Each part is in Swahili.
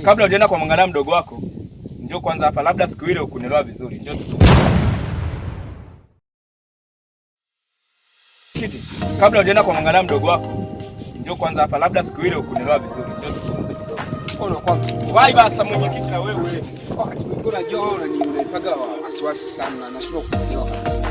Kabla hujaenda kwa mwangalia mdogo wako, njoo kwanza hapa, labda siku ile ukunielewa vizuri. Njoo kiti. Kabla hujaenda kwa mwangalia mdogo wako, njoo kwanza hapa, labda siku ile ukunielewa vizuri. Njoo tuzungumze kidogo. Unakuwa Wai basa mwenyekiti na wewe. Wakati mwingine unajua wewe unanipaga wasiwasi sana, nashindwa kuelewa kabisa.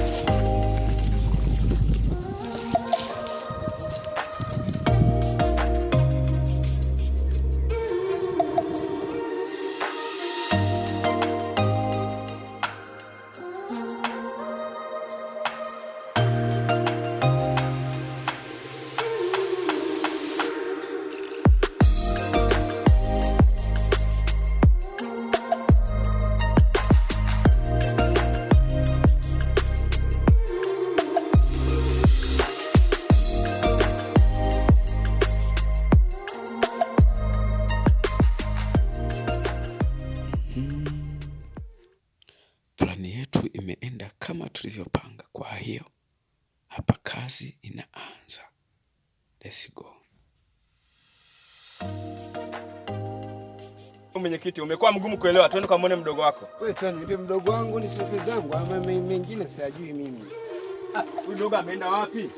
Plani yetu imeenda kama tulivyopanga, kwa hiyo hapa kazi inaanza. Let's go. Mwenyekiti, umekuwa mgumu kuelewa. Twende kamwone mdogo wako. Wewe twende, nipe mdogo wangu, ni sifa zangu ama mengine siyajui mimi. Huyu mdogo ameenda wapi?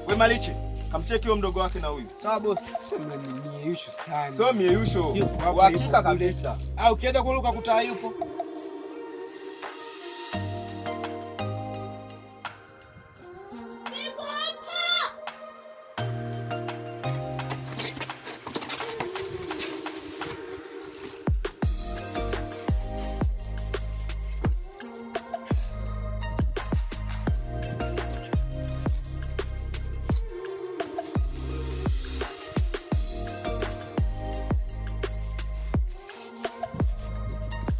Wewe Malichi, kamcheki huyo mdogo wake na huyu. Sawa boss. Sema ni mieyusho sana. Sio mieyusho. Hakika kabisa. Ukienda kule ukakuta yupo.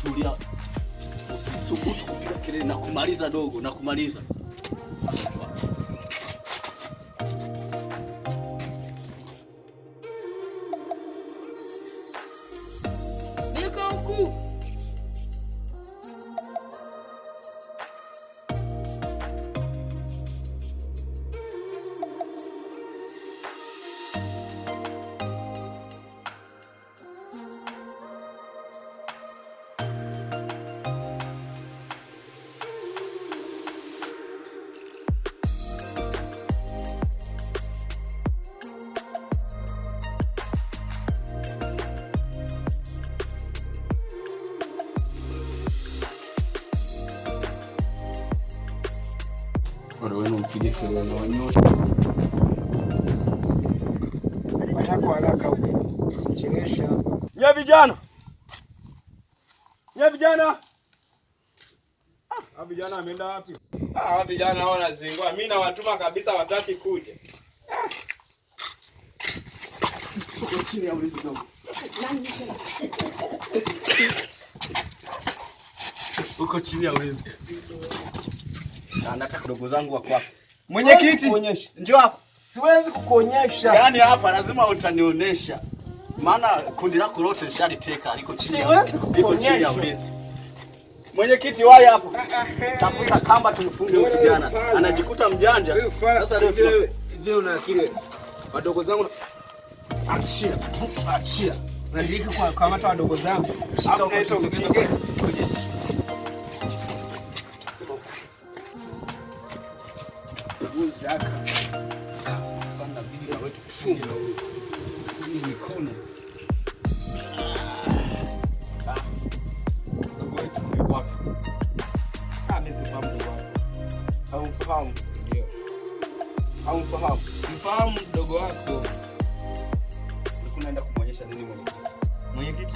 Tulia. Ukisubutu kupiga kelele na kumaliza dogo, na kumaliza. Niko huku. Wale wenu mpige kelele na wanyoe. Watako haraka huko. Usicheleweshe hapa. Nye vijana. Nye vijana. Vijana ameenda wapi? Vijana hao wanazingua. Mimi nawatuma kabisa, wataki kuja. Uko chini ya ulinzi dogo. Uko chini ya ulinzi. Na nataka dogo zangu wako wapi? Mwenyekiti, njoo hapa. siwezi kukuonyesha. Yaani hapa lazima utanionyesha. Maana kundi lako lote lishaliteka, liko chini. Siwezi liko chini ya kukuonyesha. ulinzi. Mwenyekiti wahi hapa. Tafuta kamba tumfunge huyu kijana. Anajikuta mjanja. Sasa leo ndio una akili. Wadogo zangu achia. Achia. Nalika kwa kamata wadogo zangu. Hapo naitwa mpige. Uzaka. sana bibi wetu kufunga hii mikono. Haumfahamu? Ndio. Haumfahamu? Mfahamu mdogo wako. Unaenda kumwonyesha nini mwenyekiti? Mwenyekiti?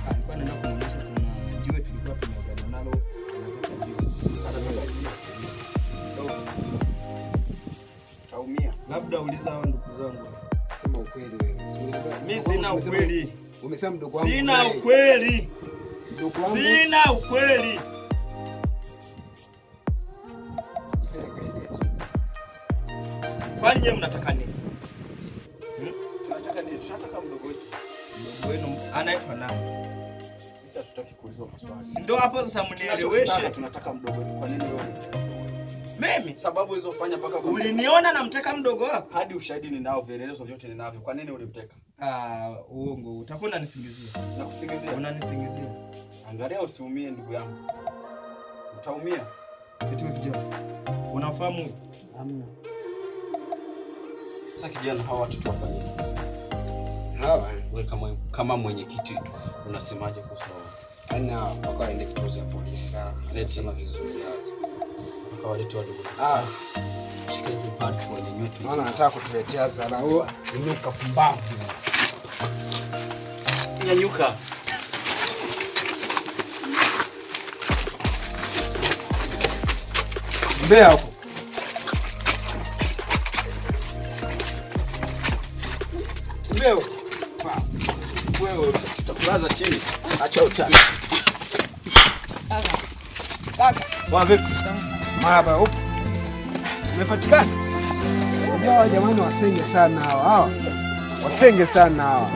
Nilikuwa naenda kumwonyesha kuna jiwe tulikuwa tumeagana nalo, anataka jiwe. Anataka jiwe. Taumia. Labda uliza hao ndugu zangu. Sema ukweli wewe. Mimi sina ukweli. Umesema mdogo wangu. Sina ukweli. Mdogo wangu. Sina ukweli. Kwani nyinyi mnataka nini? Tunataka nini? Tunataka mdogo wetu. Mdogo wenu anaitwa nani? Sisi hatutaki kuulizwa maswali. Ndio hapo sasa mnieleweshe. Tunataka mdogo wetu. Kwa nini wewe unataka mdogo wetu? Mimi? Sababu ulizofanya mpaka uliniona namteka mdogo wako? Hadi ushahidi ninao, vielelezo vyote ninavyo. Kwa nini ulimteka? Uongo. Utakuwa unanisingizia. Nakusingizia. Unanisingizia. Angalia usiumie ndugu yangu. Utaumia. Kitu kijana. Unafahamu? Hamna. Sasa kijana, hawa watu tuwafanye. Wewe kama mwenyekiti unasemaje kuhusu hao? Ana mpaka aende kituo cha polisi. Anasema vizuri hapo. Mpaka walete wadogo. Shika hii part kwa nyenywetu. Maana anataka kutuletea dharau. Inuka pumbavu. Nyanyuka. Mbea huko. Mbea huko. Wewe tutakulaza chini. Acha utani. Kaka. Wa vipi? Mahaba huko. Umepatikana? Hawa jamani wasenge sana hawa. Wasenge sana hawa.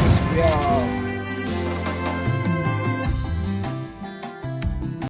Siku yao.